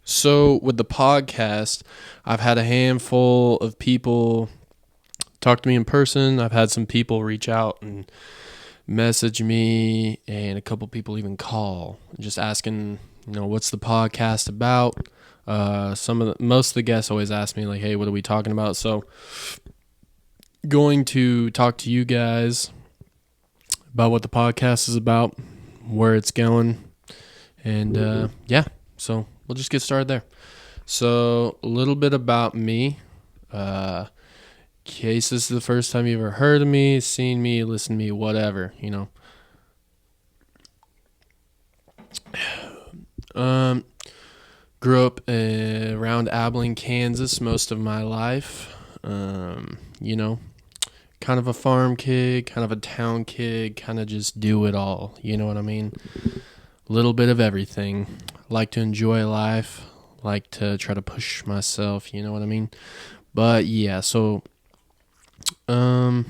So with the podcast, I've had a handful of people talk to me in person. I've had some people reach out and message me, and a couple people even call, just asking, what's the podcast about? Most of the guests always ask me like, "Hey, what are we talking about?" So, going to talk to you guys about what the podcast is about, where it's going, and yeah. So we'll just get started there. So a little bit about me. Case this is the first time you ever heard of me, seen me, listened to me, whatever, Um, Grew up around Abilene, Kansas most of my life. Kind of a farm kid, kind of a town kid, kind of just do it all. You know what I mean? Little bit of everything. Like to enjoy life, like to try to push myself, you know what I mean? But yeah, so I'm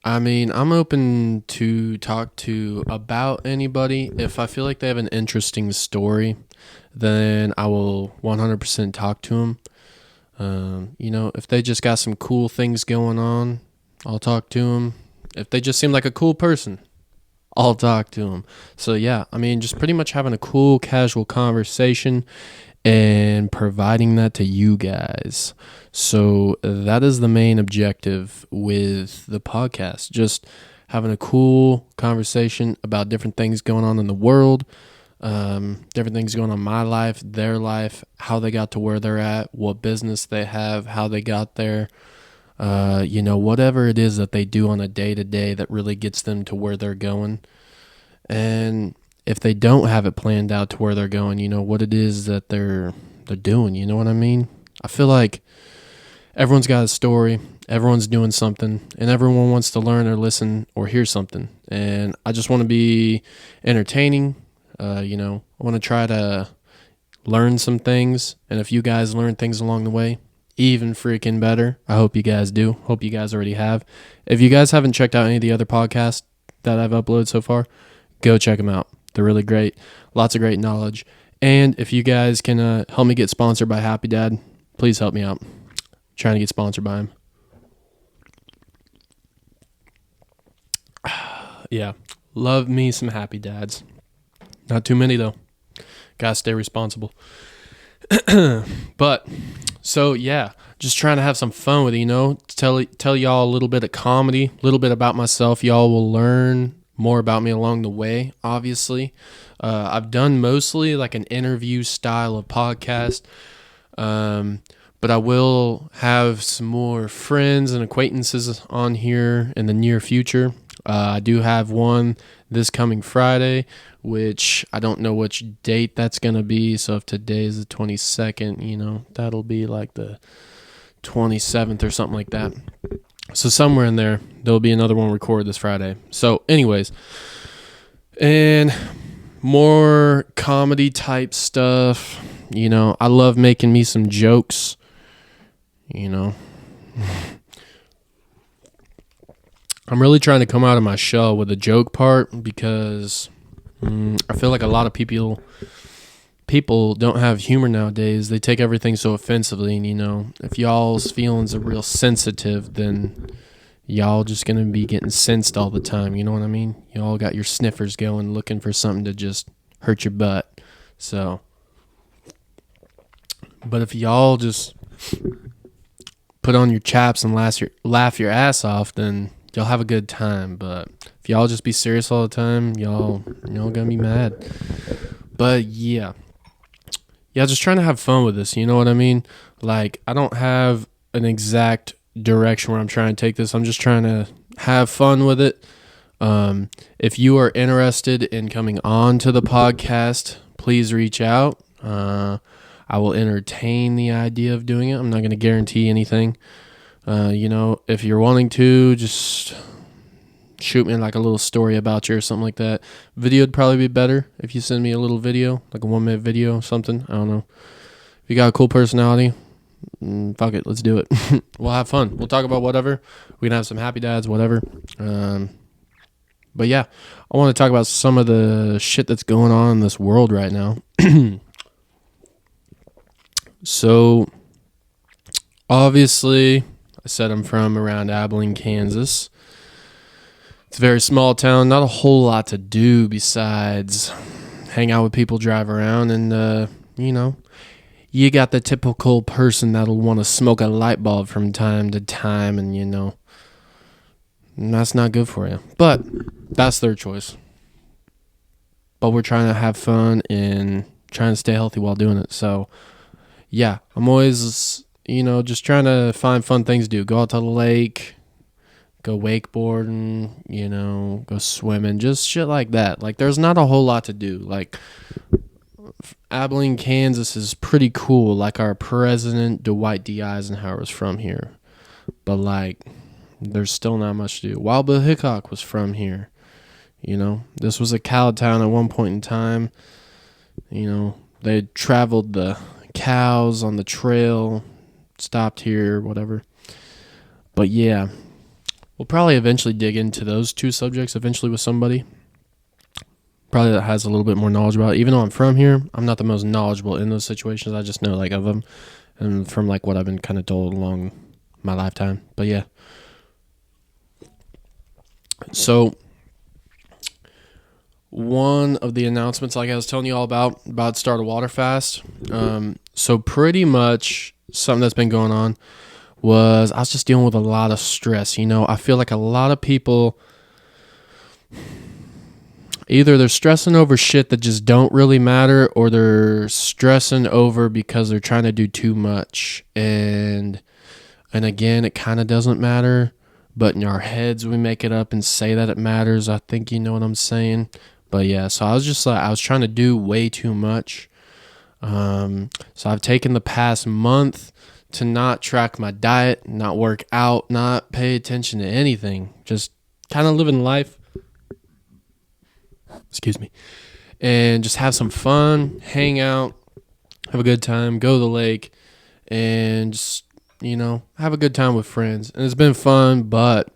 open to talk to about anybody. If I feel like they have an interesting story, then I will 100% talk to them. If they just got some cool things going on, I'll talk to them. If they just seem like a cool person, I'll talk to them. So yeah, just pretty much having a cool, casual conversation and providing that to you guys. So that is the main objective with the podcast. Just having a cool conversation about different things going on in the world, different things going on in my life, their life, how they got to where they're at, what business they have, how they got there. Whatever it is that they do on a day-to-day that really gets them to where they're going. And if they don't have it planned out to where they're going, what it is that they're doing, you know what I mean? I feel like everyone's got a story, everyone's doing something, and everyone wants to learn or listen or hear something. And I just want to be entertaining. I want to try to learn some things. And if you guys learn things along the way, even freaking better. I hope you guys do. Hope you guys already have. If you guys haven't checked out any of the other podcasts that I've uploaded so far, go check them out. They're really great. Lots of great knowledge. And if you guys can help me get sponsored by Happy Dad, please help me out. I'm trying to get sponsored by him. Yeah. Love me some Happy Dads. Not too many, though. Gotta stay responsible. But, so yeah, just trying to have some fun with it, tell y'all a little bit of comedy, a little bit about myself. Y'all will learn more about me along the way, obviously. I've done mostly like an interview style of podcast, but I will have some more friends and acquaintances on here in the near future. I do have one this coming Friday, which I don't know which date that's going to be. So if today is the 22nd, that'll be like the 27th or something like that. So somewhere in there, there'll be another one recorded this Friday. So anyways, and more comedy type stuff. I love making me some jokes, I'm really trying to come out of my shell with the joke part because I feel like a lot of people don't have humor nowadays. They take everything so offensively, and if y'all's feelings are real sensitive, then y'all just gonna be getting sensed all the time. You know what I mean? Y'all got your sniffers going, looking for something to just hurt your butt. So, but if y'all just put on your chaps and laugh your ass off, then y'all have a good time. But if y'all just be serious all the time, y'all gonna be mad. But yeah, just trying to have fun with this. You know what I mean? Like, I don't have an exact direction where I'm trying to take this. I'm just trying to have fun with it. If you are interested in coming on to the podcast, please reach out. I will entertain the idea of doing it. I'm not going to guarantee anything. If you're wanting to, just shoot me like a little story about you or something like that. Video would probably be better if you send me a little video, like a 1-minute video or something. I don't know. If you got a cool personality, fuck it, let's do it. We'll have fun. We'll talk about whatever. We can have some happy dads, whatever. But yeah, I want to talk about some of the shit that's going on in this world right now. So obviously, I said I'm from around Abilene, Kansas. It's a very small town, not a whole lot to do besides hang out with people, drive around, and, you got the typical person that'll want to smoke a light bulb from time to time, and, that's not good for you. But that's their choice. But we're trying to have fun and trying to stay healthy while doing it. So, yeah, I'm always, just trying to find fun things to do. Go out to the lake, go wakeboarding, go swimming, just shit like that. Like, there's not a whole lot to do. Like, Abilene, Kansas is pretty cool. Like, our president, Dwight D. Eisenhower, is from here. But, like, there's still not much to do. Wild Bill Hickok was from here. This was a cow town at one point in time. They traveled the cows on the trail, stopped here, whatever. But yeah, we'll probably eventually dig into those two subjects eventually with somebody. Probably that has a little bit more knowledge about it. Even though I'm from here, I'm not the most knowledgeable in those situations. I just know, like, of them and from, like, what I've been kind of told along my lifetime. But yeah. So one of the announcements, like I was telling you all about to start a water fast. So pretty much something that's been going on was I was just dealing with a lot of stress. I feel like a lot of people, either they're stressing over shit that just don't really matter, or they're stressing over because they're trying to do too much. And again, it kind of doesn't matter, but in our heads we make it up and say that it matters. I think you know what I'm saying. But yeah, so I was trying to do way too much. So I've taken the past month to not track my diet, not work out, not pay attention to anything. Just kind of living life. Excuse me. And just have some fun, hang out, have a good time, go to the lake, and just, have a good time with friends. And it's been fun, but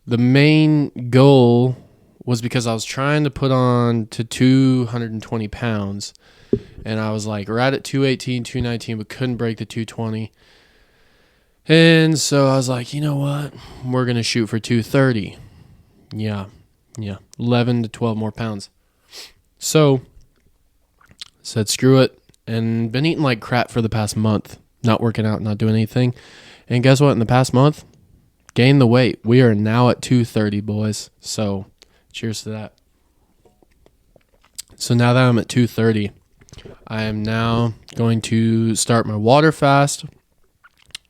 the main goal was because I was trying to put on to 220 pounds, and I was like right at 218, 219, but couldn't break the 220. And so I was like, you know what? We're going to shoot for 230. Yeah. 11 to 12 more pounds. So said, screw it. And been eating like crap for the past month, not working out, not doing anything. And guess what? In the past month, gained the weight. We are now at 230, boys. So cheers to that. So now that I'm at 230, I am now going to start my water fast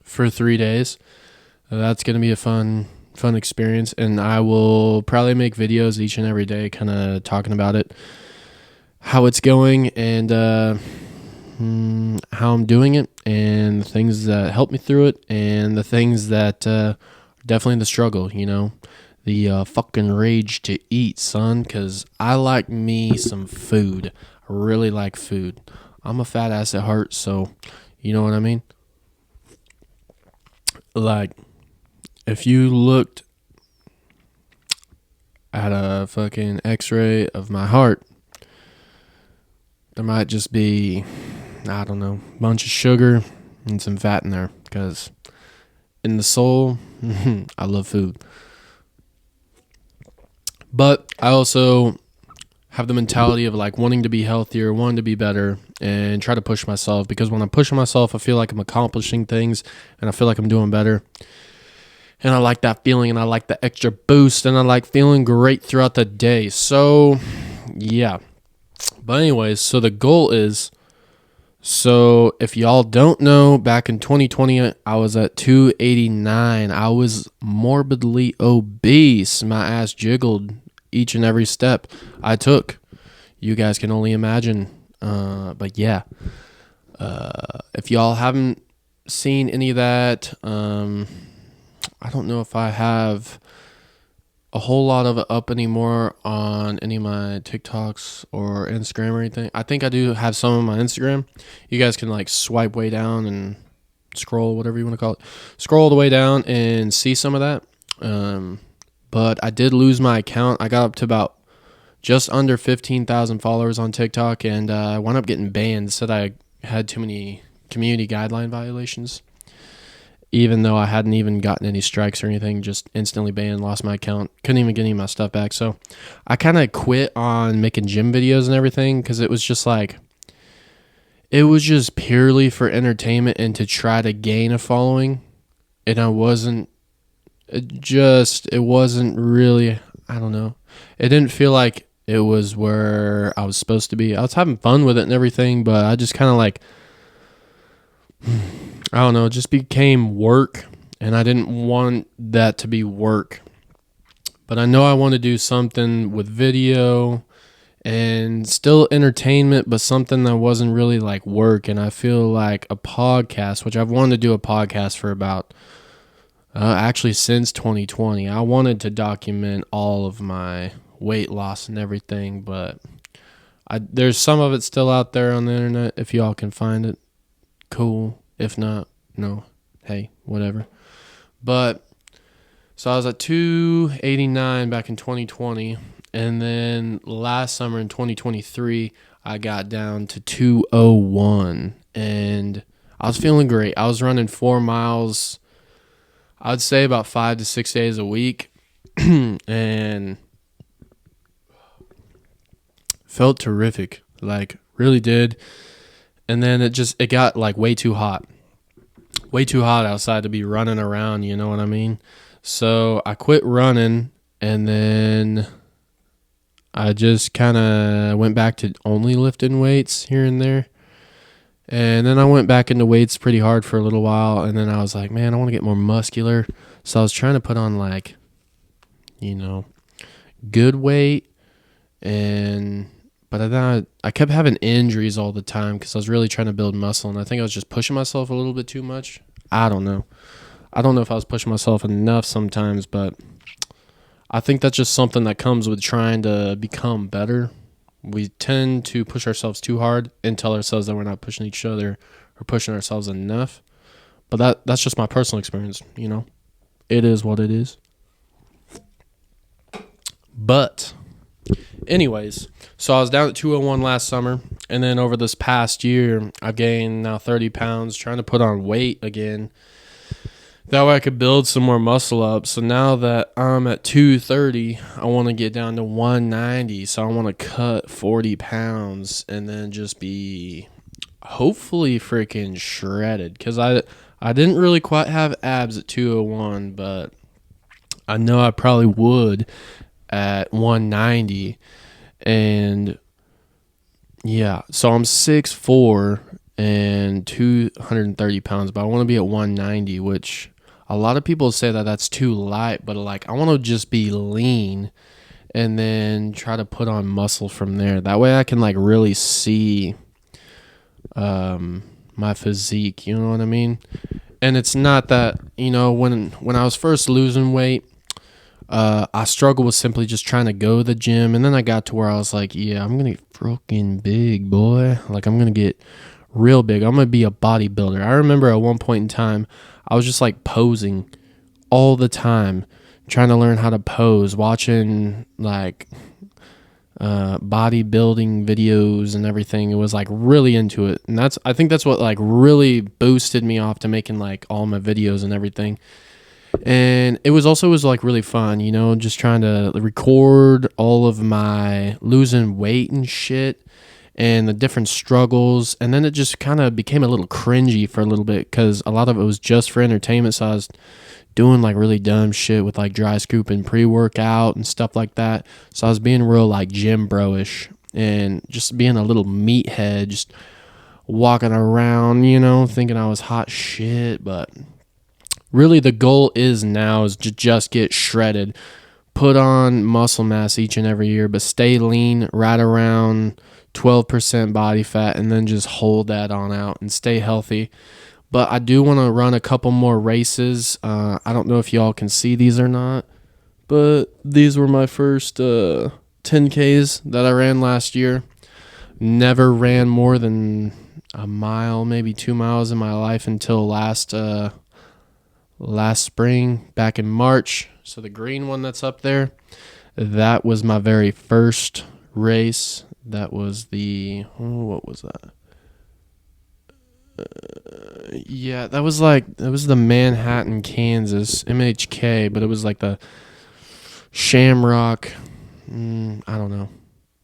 for 3 days. That's going to be a fun experience, and I will probably make videos each and every day kind of talking about it, how it's going, and how I'm doing it, and the things that help me through it, and the things that are definitely the struggle, the fucking rage to eat, son, because I like me some food. I really like food. I'm a fat ass at heart, so you know what I mean? Like, if you looked at a fucking x-ray of my heart, there might just be, I don't know, a bunch of sugar and some fat in there, because in the soul, I love food. But I also have the mentality of like wanting to be healthier, wanting to be better, and try to push myself, because when I'm pushing myself, I feel like I'm accomplishing things and I feel like I'm doing better. And I like that feeling, and I like the extra boost, and I like feeling great throughout the day. So, yeah. But anyways, so the goal is, so if y'all don't know, back in 2020, I was at 289. I was morbidly obese. My ass jiggled each and every step I took. You guys can only imagine. But yeah, if y'all haven't seen any of that, I don't know if I have a whole lot of it up anymore on any of my TikToks or Instagram or anything. I think I do have some on my Instagram. You guys can like swipe way down and scroll, whatever you want to call it. Scroll the way down and see some of that. But I did lose my account. I got up to about just under 15,000 followers on TikTok, and I wound up getting banned. Said I had too many community guideline violations. Even though I hadn't even gotten any strikes or anything, just instantly banned, lost my account, couldn't even get any of my stuff back. So I kind of quit on making gym videos and everything because it was just like, it was just purely for entertainment and to try to gain a following. And it wasn't really, I don't know. It didn't feel like it was where I was supposed to be. I was having fun with it and everything, but I just kind of like, I don't know, it just became work, and I didn't want that to be work. But I know I want to do something with video and still entertainment, but something that wasn't really like work. And I feel like a podcast, which I've wanted to do a podcast for about, actually since 2020. I wanted to document all of my weight loss and everything, but there's some of it still out there on the internet. If y'all can find it, cool. If not, no, hey, whatever. But so I was at 289 back in 2020, and then last summer in 2023 I got down to 201, and I was feeling great. I was running 4 miles, I'd say about 5 to 6 days a week, and felt terrific, like really did. And then it got like way too hot outside to be running around, you know what I mean? So I quit running, and then I just kind of went back to only lifting weights here and there. And then I went back into weights pretty hard for a little while, and then I was like, man, I want to get more muscular. So I was trying to put on like, good weight, but I kept having injuries all the time because I was really trying to build muscle, and I think I was just pushing myself a little bit too much. I don't know if I was pushing myself enough sometimes, but I think that's just something that comes with trying to become better. We tend to push ourselves too hard and tell ourselves that we're not pushing each other or pushing ourselves enough. But that's just my personal experience, It is what it is. But anyways, so I was down at 201 last summer, and then over this past year, I've gained now 30 pounds, trying to put on weight again. That way I could build some more muscle up. So now that I'm at 230, I want to get down to 190. So I want to cut 40 pounds and then just be hopefully freaking shredded. Because I didn't really quite have abs at 201, but I know I probably would at 190. And yeah, so I'm 6'4" and 230 pounds, but I want to be at 190, which a lot of people say that that's too light, but like I want to just be lean and then try to put on muscle from there. That way I can like really see my physique, you know what I mean? And it's not that, when I was first losing weight, I struggled with simply just trying to go to the gym, and then I got to where I was like, yeah, I'm gonna get freaking big, boy. Like I'm gonna get real big. I'm gonna be a bodybuilder. I remember at one point in time I was just like posing all the time, trying to learn how to pose, watching like bodybuilding videos and everything. It was like really into it, and I think that's what like really boosted me off to making like all my videos and everything. And it was like really fun, just trying to record all of my losing weight and shit and the different struggles. And then it just kind of became a little cringy for a little bit because a lot of it was just for entertainment. So I was doing like really dumb shit with like dry scooping pre-workout and stuff like that. So I was being real like gym bro-ish and just being a little meathead, just walking around, thinking I was hot shit. But really the goal is to just get shredded, put on muscle mass each and every year, but stay lean right around 12% body fat, and then just hold that on out and stay healthy. But I do want to run a couple more races. I don't know if y'all can see these or not, but these were my first 10Ks that I ran last year. Never ran more than a mile, maybe 2 miles in my life until last spring, back in March. So the green one that's up there, that was my very first race. That was what was that? Yeah, that was the Manhattan, Kansas MHK, but it was like the Shamrock. I don't know.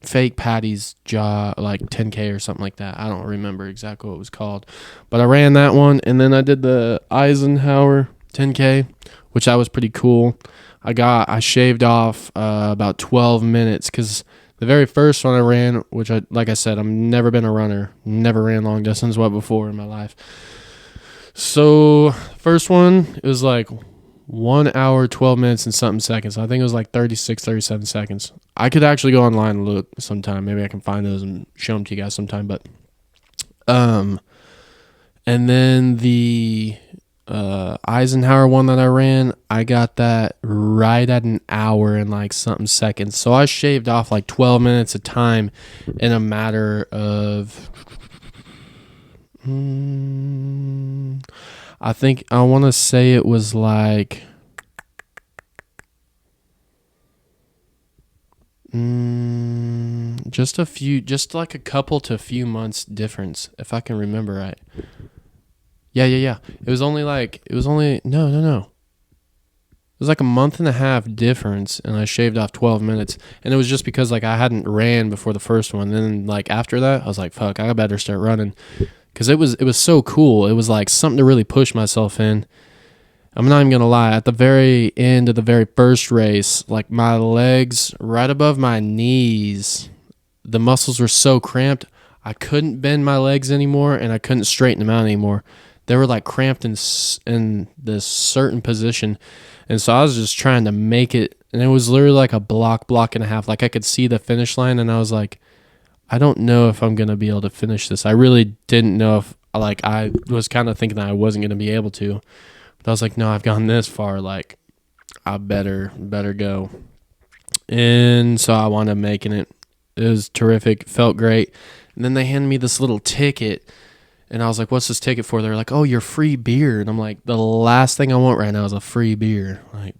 Fake Patty's jaw, like 10K or something like that. I don't remember exactly what it was called, but I ran that one, and then I did the Eisenhower 10K, which that was pretty cool. I shaved off about 12 minutes because the very first one I ran, which like I said, I've never been a runner, never ran long distance before in my life. So first one, it was like 1 hour, 12 minutes and something seconds. I think it was like 36, 37 seconds. I could actually go online and look sometime. Maybe I can find those and show them to you guys sometime. But, and then the Eisenhower one that I ran, I got that right at an hour and like something seconds. So I shaved off like 12 minutes of time in a matter of, I think I want to say it was like just like a couple to a few months difference, if I can remember right. Yeah. It was only no. It was like a month and a half difference, and I shaved off 12 minutes. And it was just because like I hadn't ran before the first one. Then like after that, I was like, fuck, I better start running. Because it was so cool. It was like something to really push myself in. I'm not even going to lie. At the very end of the very first race, like my legs right above my knees, the muscles were so cramped, I couldn't bend my legs anymore, and I couldn't straighten them out anymore. They were like cramped in this certain position. And so I was just trying to make it. And it was literally like a block and a half. Like I could see the finish line, and I was like, I don't know if I'm going to be able to finish this. I really didn't know if, like, I was kind of thinking that I wasn't going to be able to. But I was like, no, I've gone this far. Like, I better go. And so I wound up making it. It was terrific. Felt great. And then they handed me this little ticket. And I was like, what's this ticket for? They're like, oh, your free beer. And I'm like, the last thing I want right now is a free beer. Like,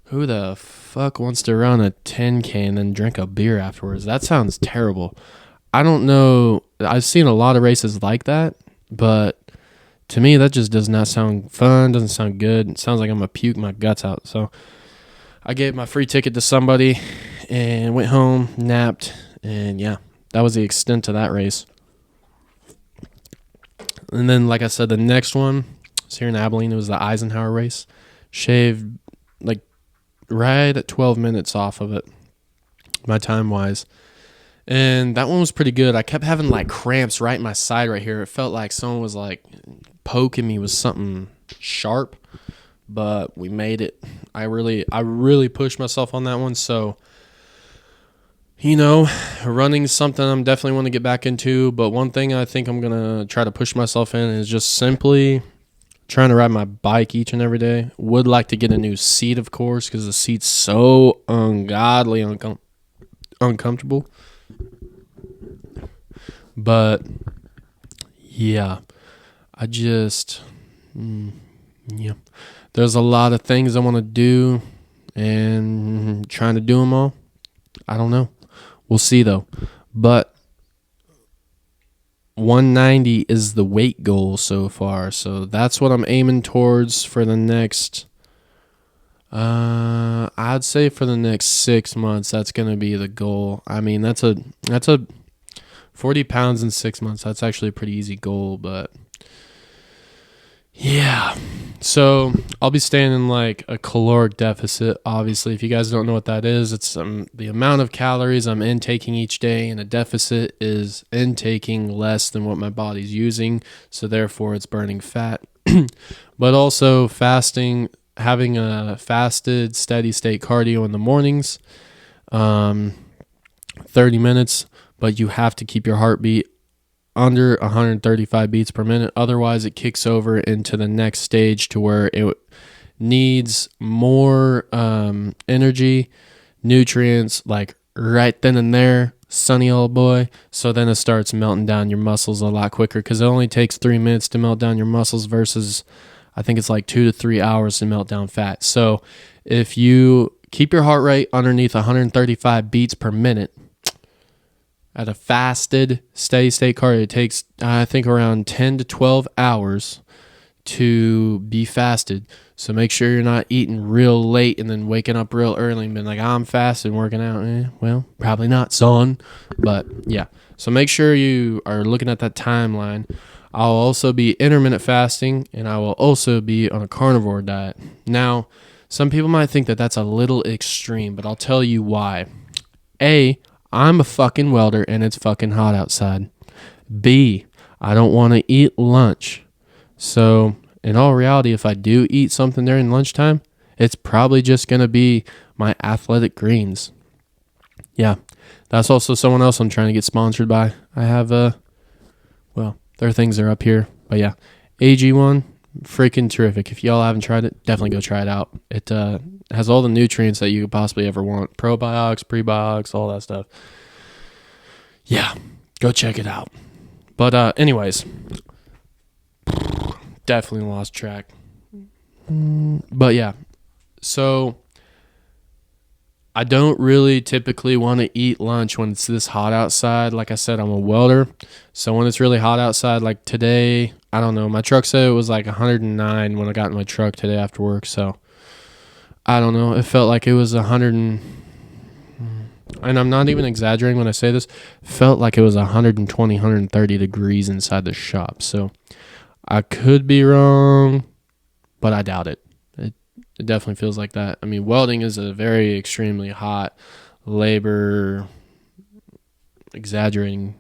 who the fuck wants to run a 10K and then drink a beer afterwards? That sounds terrible. I don't know. I've seen a lot of races like that, but to me, that just does not sound fun. Doesn't sound good. It sounds like I'm going to puke my guts out. So I gave my free ticket to somebody and went home, napped, and yeah, that was the extent of that race. And then, like I said, the next one was here in Abilene. It was the Eisenhower race. Shaved like right at 12 minutes off of it, my time wise. And that one was pretty good. I kept having like cramps right in my side right here. It felt like someone was like poking me with something sharp, but we made it. I really pushed myself on that one. So, you know, running's something I'm definitely want to get back into. But one thing I think I'm going to try to push myself in is just simply trying to ride my bike each and every day. Would like to get a new seat, of course, because the seat's so ungodly uncomfortable. But yeah, I just there's a lot of things I want to do, and trying to do them all, I don't know. We'll see though. But 190 is the weight goal so far, so that's what I'm aiming towards for the next I'd say for the next 6 months. That's gonna be the goal. I mean, that's a 40 pounds in 6 months. That's actually a pretty easy goal. But yeah, so I'll be staying in like a caloric deficit. Obviously, if you guys don't know what that is, it's the amount of calories I'm intaking each day, and a deficit is intaking less than what my body's using, so therefore it's burning fat. But also fasting, having a fasted steady state cardio in the mornings, 30 minutes, but you have to keep your heartbeat under 135 beats per minute. Otherwise, it kicks over into the next stage to where it needs more energy, nutrients, like right then and there, sonny old boy. So then it starts melting down your muscles a lot quicker, because it only takes 3 minutes to melt down your muscles versus I think it's like 2 to 3 hours to melt down fat. So if you keep your heart rate underneath 135 beats per minute, At a fasted steady state cardio, it takes, I think, around 10 to 12 hours to be fasted. So make sure you're not eating real late and then waking up real early and being like, I'm fasted, working out. Well, probably not, son. But yeah, so make sure you are looking at that timeline. I'll also be intermittent fasting, and I will also be on a carnivore diet. Now, some people might think that that's a little extreme, but I'll tell you why. A, I'm a fucking welder and it's fucking hot outside. B, I don't want to eat lunch. So, in all reality, if I do eat something during lunchtime, it's probably just going to be my athletic greens. Yeah, that's also someone else I'm trying to get sponsored by. I have, their things are up here. But yeah, AG1, freaking terrific. If y'all haven't tried it, definitely go try it out. It has all the nutrients that you could possibly ever want. Probiotics, prebiotics, all that stuff. Yeah, go check it out. But anyways, definitely lost track. But yeah, so I don't really typically want to eat lunch when it's this hot outside. Like I said, I'm a welder. So when it's really hot outside, like today, I don't know. My truck said it was like 109 when I got in my truck today after work. So I don't know. It felt like it was 100 and I'm not even exaggerating when I say this. It felt like it was 120, 130 degrees inside the shop. So I could be wrong, but I doubt it. It definitely feels like that. I mean, welding is a very extremely hot labor, exhausting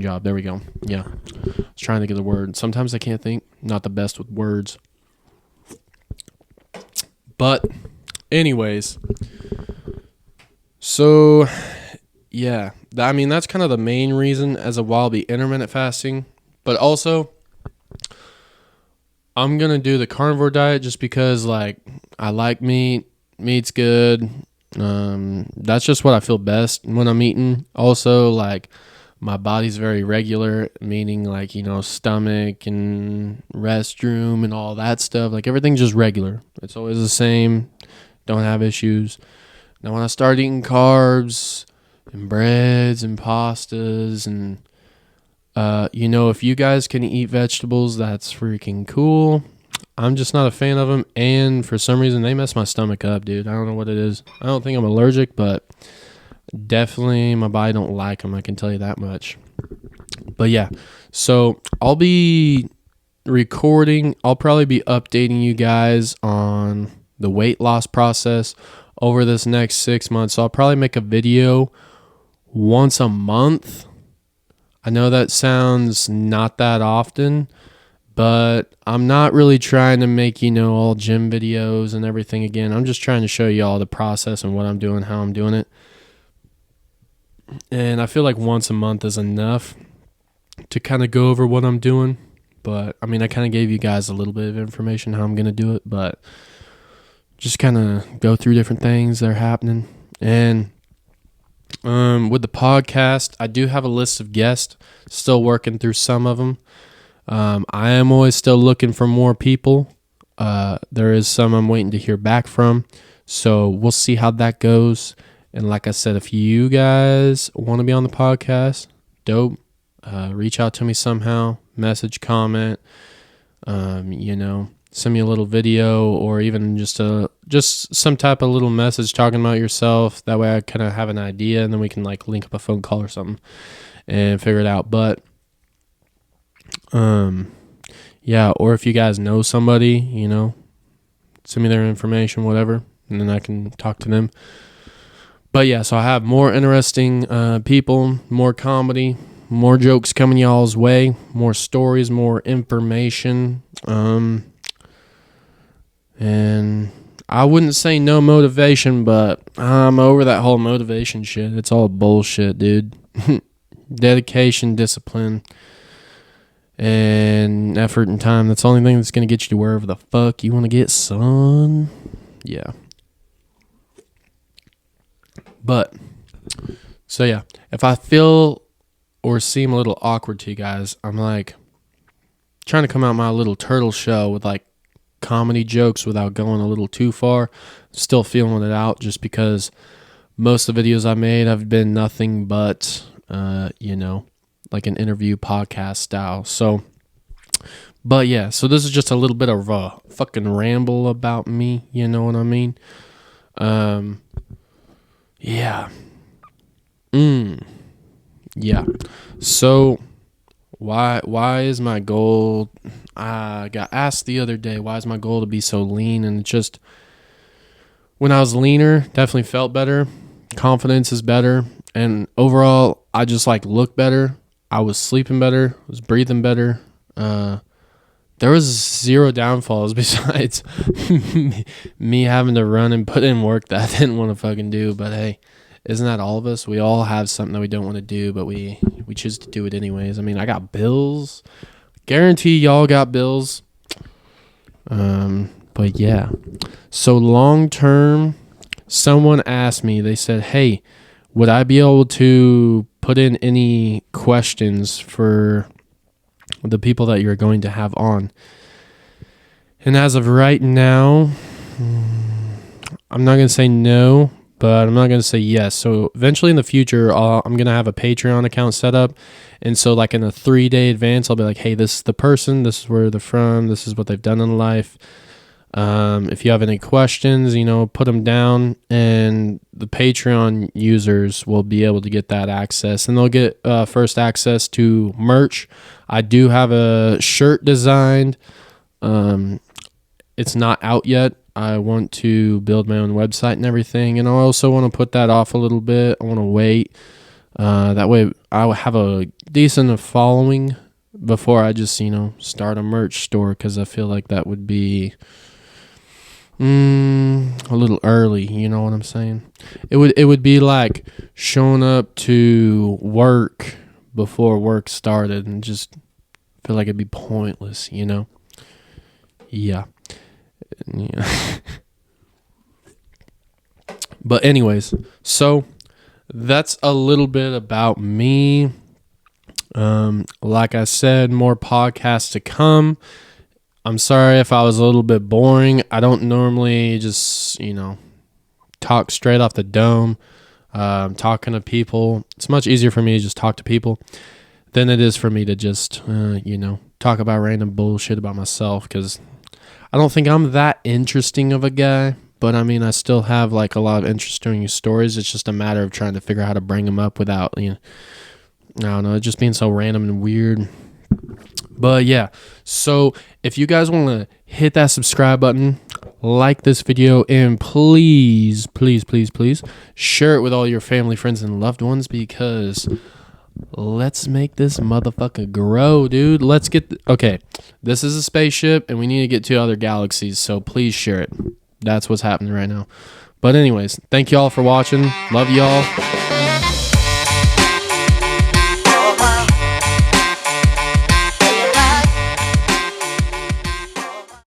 job. There we go. Yeah. I was trying to get the word. Sometimes I can't think. Not the best with words. But anyways, so yeah, I mean, that's kind of the main reason as a while be intermittent fasting. But also, I'm going to do the carnivore diet just because, like, I like meat. Meat's good. That's just what I feel best when I'm eating. Also, like, my body's very regular, meaning, like, you know, stomach and restroom and all that stuff. Like, everything's just regular. It's always the same. Don't have issues. Now, when I start eating carbs and breads and pastas and if you guys can eat vegetables, that's freaking cool. I'm just not a fan of them, and for some reason, they mess my stomach up, dude. I don't know what it is. I don't think I'm allergic, but definitely my body don't like them, I can tell you that much. But yeah, so I'll be recording. I'll probably be updating you guys on the weight loss process over this next 6 months. So I'll probably make a video once a month. I know that sounds not that often, but I'm not really trying to make, all gym videos and everything again. I'm just trying to show you all the process and what I'm doing, how I'm doing it. And I feel like once a month is enough to kind of go over what I'm doing. But, I mean, I kind of gave you guys a little bit of information how I'm going to do it, but just kind of go through different things that are happening. And with the podcast, I do have a list of guests, still working through some of them. I am always still looking for more people. There is some I'm waiting to hear back from, so we'll see how that goes. And like I said, if you guys want to be on the podcast, dope. Reach out to me somehow, message, comment, send me a little video or even just some type of little message talking about yourself. That way I kind of have an idea, and then we can like link up a phone call or something and figure it out. But yeah, or if you guys know somebody, send me their information, whatever, and then I can talk to them. But yeah, so I have more interesting people, more comedy, more jokes coming y'all's way, more stories, more information. And I wouldn't say no motivation, but I'm over that whole motivation shit. It's all bullshit, dude. Dedication, discipline, and effort and time. That's the only thing that's going to get you to wherever the fuck you want to get, son. Yeah. But, so yeah, if I feel or seem a little awkward to you guys, I'm like trying to come out my little turtle shell with like comedy jokes without going a little too far. Still feeling it out just because most of the videos I made have been nothing but, like an interview podcast style. So, but yeah, so this is just a little bit of a fucking ramble about me. You know what I mean? Yeah. Yeah. So why is my goal? I got asked the other day, why is my goal to be so lean? And just when I was leaner, definitely felt better. Confidence is better, and overall, I just like look better. I was sleeping better, was breathing better. There was zero downfalls besides me having to run and put in work that I didn't want to fucking do. But hey, isn't that all of us? We all have something that we don't want to do, but we choose to do it anyways. I mean, I got bills. Guarantee y'all got bills. But yeah. So long term, someone asked me, they said, hey, would I be able to put in any questions for the people that you're going to have on? And as of right now, I'm not going to say no, but I'm not going to say yes. So eventually in the future, I'm going to have a Patreon account set up. And so like in a 3-day advance, I'll be like, hey, this is the person, this is where they're from, this is what they've done in life. If you have any questions, put them down, and the Patreon users will be able to get that access, and they'll get first access to merch. I do have a shirt designed. It's not out yet. I want to build my own website and everything, and I also want to put that off a little bit. I want to wait. That way I will have a decent following before I just, start a merch store, because I feel like that would be a little early, you know what I'm saying? It would be like showing up to work before work started, and just feel like it'd be pointless, Yeah. But anyways, so that's a little bit about me. Like I said, more podcasts to come. I'm sorry if I was a little bit boring. I don't normally just, talk straight off the dome. Talking to people. It's much easier for me to just talk to people than it is for me to just, talk about random bullshit about myself, because I don't think I'm that interesting of a guy. But I mean, I still have like a lot of interesting stories. It's just a matter of trying to figure out how to bring them up without, I don't know, it just being so random and weird. But yeah, so if you guys want to hit that subscribe button, like this video, and please, please, please, please share it with all your family, friends, and loved ones, because let's make this motherfucker grow, dude. Let's get... Okay, this is a spaceship, and we need to get to other galaxies, so please share it. That's what's happening right now. But anyways, thank y'all for watching. Love y'all.